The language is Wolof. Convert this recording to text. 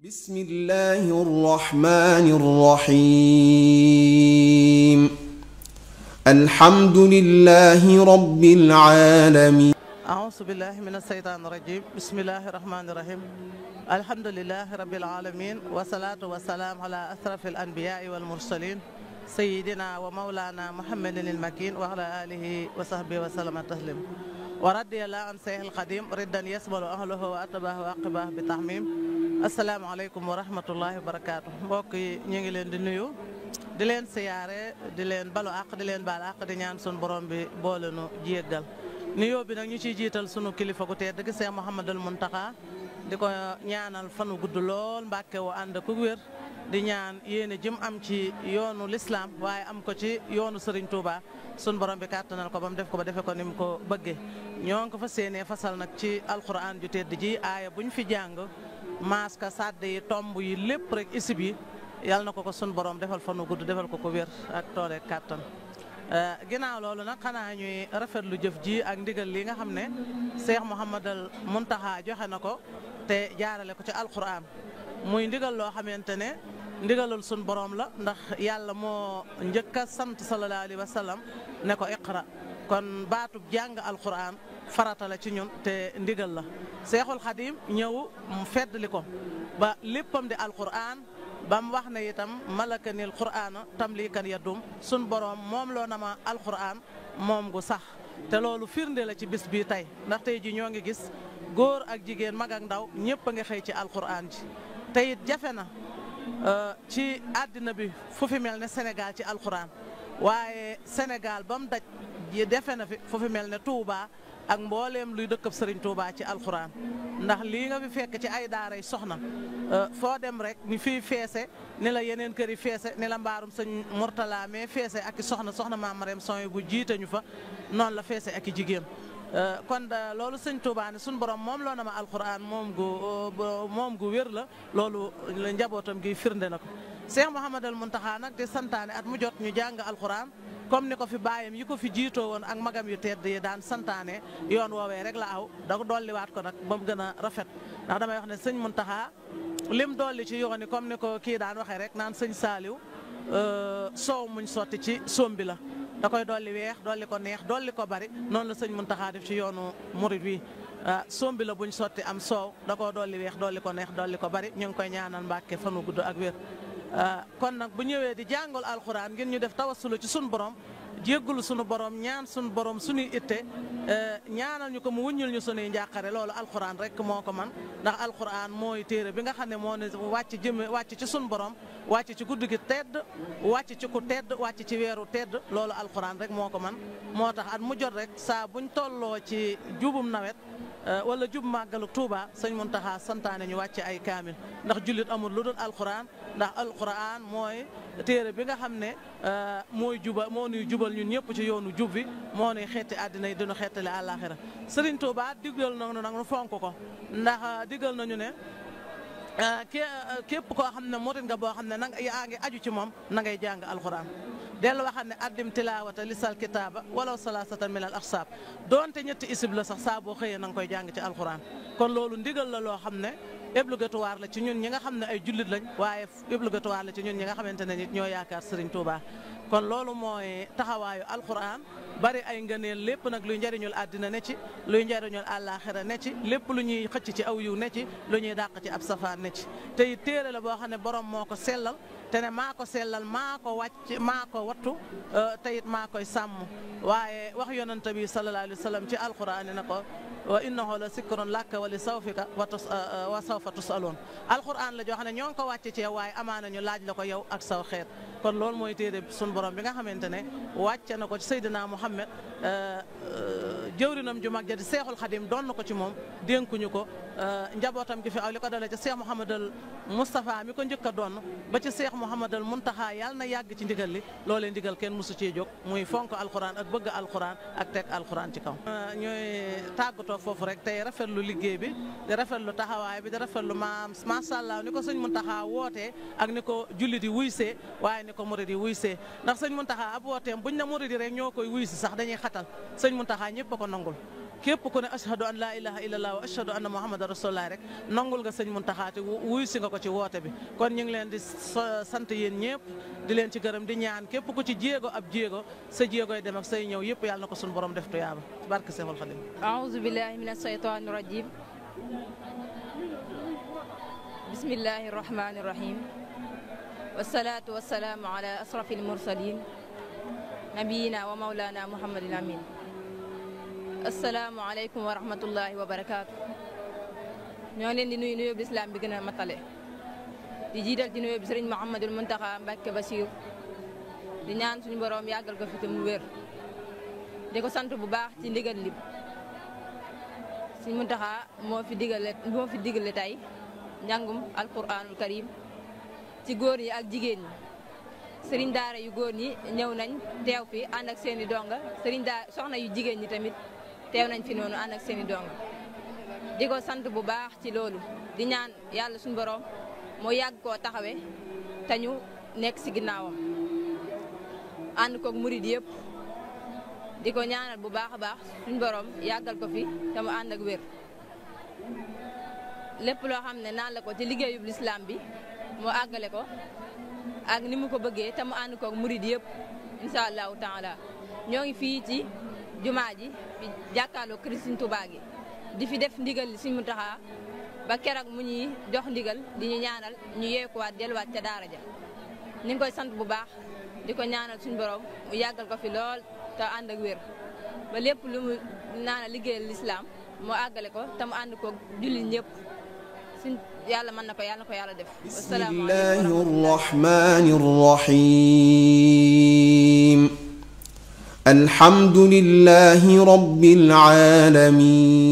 بسم الله الرحمن الرحيم الحمد لله رب العالمين أعوذ بالله من الشيطان الرجيم بسم الله الرحمن الرحيم الحمد لله رب العالمين والصلاة والسلام على أشرف الأنبياء والمرسلين سيدنا ومولانا محمد المكين وعلى آله وصحبه وسلم تسليما ورضي الله عن شيخ القديم ردا يسمل أهله وأتباه وأقباه بتحميم asalaamaaleykum wa rahmatullahi wa barakaatu mbokk yi ñu ngi leen di nuyu di leen siyaare di leen balu àq di leen baal àq di ñaan sunu borom bi boole nu jéggal nuyoo bi nag ñu ciy jiital sunu kilifa gu tedd gi Seex Muhammadul Muntaxa di ko ñaanal fanu gudd lool mbàkke wu ànd ku wér di ñaan yéene jëm am ci yoonu lislaam waaye am ko ci yoonu Sëriñ Tuuba sunu borom bi kàttanal ko ba mu def ko ba defe ko ni mu ko bëggee ñoo ngi ko fas yéenee fasal nag ci alquran ju tedd ji aaya bu ñu fi jàng maaska sàdd yi tomb yi lépp rek isib yi yàlla na ko sun borom defal fanu gudd defal ko wér ak toole kàttan ginnaaw loolu nag xanaa ñuy rafetlu jëf ji ak ndigal li nga xam ne Seex Muhammadal Muntaxa joxe na ko te jaarale ko ci alquran muy ndigal loo xamante ne ndigalul sun borom la ndax yàlla moo njëkk a sant sallallahu alayhi wa sallam ne ko iqra kon baatub jàng alquran farata la ci ñun te ndigal la Seexul Xadim ñëw mu feddli ko ba léppam di alquran ba mu wax ne itam malakanil qur'ana tamlikan yadum sun borom moom loo na ma alquran moom gu sax te loolu firnde la ci bis bii tey ndax tey ji ñoo ngi gis góor ak jigéen mag ak ndaw ñëpp a ngi xëy ci alquran ji te it jafe na ci àddina bi fu fi mel ne Sénégal ci alquran waaye Sénégal ba mu daj defe na fi fu fi mel ne Touba ak mbooleem luy dëkkab Sëriñ Tuuba ci alxuraan ndax lii nga fi fekk ci ay daaray soxna foo dem rek ni fii feese ni la yeneen kër yi feese ni la mbaarum sëñ Murtala mais feese ak i soxna Maam Mareem Soy bu jiite ñu fa noonu la feese ak i jigéen kon loolu sëñ Tuuba ne suñu borom moom loo na ma alxuraan moom gu wér la loolu la njabootam gi firnde na ko Seex Muhammadal Muntaxa nag di santaane at mu jot ñu jàng alxuraan comme ni ko fi baayam yi ko fi jiitoo woon ak magam yu tedd yi daan santaane yoon woowee rek la aw da dolliwaat ko nag ba mu gën a rafet ndax damay wax ne sëñ Muntaxa lim dolli ci yoon yi comme ni ko kii daan waxee rek naan sëñ Saaliw soow muñ sotti ci sombi la da koy dolli weex dolli ko neex dolli ko bari noonu la sëñ Muntaxa def ci yoonu murit wi sombi la buñ sotti am soow da koo dolli weex dolli ko neex dolli ko bari ñu ngi koy ñaanal Mbàkke fanu gudd ak wér kon nag bu ñëwee di jàngal alxuraan ngeen ñu def tawassulu ci sunu borom jéggulu sunu borom ñaan sunu borom suñuy itte ñaanal ñu ko mu wuññul ñu sunuy njàqare loolu alxuraan rek moo ko man ndax alxuraan mooy téere bi nga xam ne moo ne wàcc ci sunu borom wàcc ci guddi gi tedd wàcc ci ku tedd wàcc ci weeru tedd loolu alxuraan rek moo ko man moo tax at mu jot rek saa buñ tolloo ci jubum nawet wala jub màggalu Tuuba sëñ Muntaxa santaane ñu wàcce ay kaamil ndax jullit amul lu dul alxuraan ndax alxuraan mooy téere bi nga xam ne moo nuy jubal ñun ñëpp ci yoonu jub bi moo nuy xeeti àddina yi dinu xeetale àllaaxira Sëriñ Tuuba diggal nañu nag nu fonk ko ndax diggal nañu ne képp koo xam ne murit nga boo xam ne nanga yaa ngi aju ci moom na ngay jàng alxuraan dellu waxam ne addim tilaawata lisal kitaaba walaw salaasatan min al axsaab doonte ñetti isib la sax saa boo xëyee na nga koy jàng ci alxuraan kon loolu ndigal la loo xam ne obligatoire la ci ñun ñi nga xam ne ay jullit lañ waaye obligatoire la ci ñun ñi nga xamante ne nit ñoo yaakaar Sëriñ Tuuba kon loolu mooy taxawaayu alxuraan bari ay ngëneel lépp nag luy njariñul àddina ne ci luy njariñul àllaaxira ne ci lépp lu ñuy xëcc ci aw yiw ne ci lu ñuy dàq ci ab safaan ne ci te it téere la boo xam ne borom moo ko sellal te ne maa ko sellal maa ko wàcc maa ko wattu te it maa koy sàmm waaye wax yonent bi sallallahu alayhi wa sallam ci alxuraan ne na ko wa innahu la sikrun laka wa li sawfika wa sawfa tusaloon alxuraan la joo xam ne ñoo ngi ko wàcce ci yow waaye amaana ñu laaj la ko yow ak saw xeet kon loolu mooy téere sun borom bi nga xamante ne wàcce na ko ci Seydina Muhammad jëwrinam ju mag ja di Seexul Xadim doon na ko ci moom dénkuñu ko njabootam gi fi aw li ko dalee ci Seex Muhammadal Mustafa mi ko njëkk a doon ba ci Seex Muhammadal Muntaxa yàlla na yàgg ci ndigal li loolee ndigal kenn mosu cee jóg muy fonk alxuraan ak bëgg alxuraan ak teg alxuraan ci kaw ñooy tàggatoo foofu rek tey rafetlu liggéey bi di rafetlu taxawaay bi di rafetlu macha allah ni ko sëñ Muntaxa wootee ak ni ko jullit yi wuysee waaye ni ko murid yi wuysee ndax sëñ Muntaxa ab wooteem buñ na murid yi rek ñoo koy wuy si sax dañuy xatal sëñ Muntaxa ñëpp a ko nangul képp ku ne ashhadu an laa ilaha illallah wa ashhadu anna muhammadan rasulullah rek nangul nga sëñ Muntaxa te wuyu si nga ko ci woote bi kon ñu ngi leen di sant yéen ñëpp di leen ci gërëm di ñaan képp ku ci jéego ab jéego sa jéegoy dem ak say ñëw yëpp yàlla na ko suñu borom def tuyaaba barke Seexul Xadim. a'uuzu billahi mina shaytaani rajim. bismillahi rahmani rahim. wasalaatu wasalaamu ala asrafil mursalin nabiyina wa mawlana muhammadin amin. asalaamualeykum wa rahmatullahi wa barakaatu. ñoo leen di nuyu nuyoo bi islam bi gën a matale di jiital ci nuyoo bi sëriñ Mouhamadul Muntaxa Mbàkke Basiir di ñaan suñu borom yàggal ko fi te mu wér di ko sant bu baax ci ndigal li suñu Muntaxa moo fi digale tey njàngum alquranul karim ci góor ñi ak jigéen ñi sëriñ daara yu góor ñi ñëw nañ teew fi ànd ak seeni donga sëriñ daara soxna yu jigéen ñi tamit teew nañ fi noonu ànd ak seeni donga di ko sant bu baax ci loolu di ñaan yàlla suñu borom moo yàgg koo taxawe te ñu nekk si ginnaawam ànd koog murid yëpp di ko ñaanal bu baax a baax suñu borom yàggal ko fi te mu ànd ak wér lépp loo xam ne naan la ko ci liggéeyub lislaam bi moo àggale ko ak ni mu ko bëggee te mu ànd koog murid yëpp incha allahu taala ñoo ngi fii ci jumaa ji fi jàkkaarloo kër Sëriñ Tuubaa gi di fi def ndigal li Sëriñ Muntaxa ba keroog mu ñuy jox ndigal di ñu ñaanal ñu yeekuwaat delluwaat ca daara ja ni ngi koy sant bu baax di ko ñaanal suñu borom mu yàggal ko fi lool te ànd ak wér ba lépp lu mu naana liggéeyal lislaam moo àggale ko te mu ànd koog jullit ñëpp suñ yàlla mën na ko yàlla def. bismillahi rahmani rahim alhamdulillahi rabbil alamin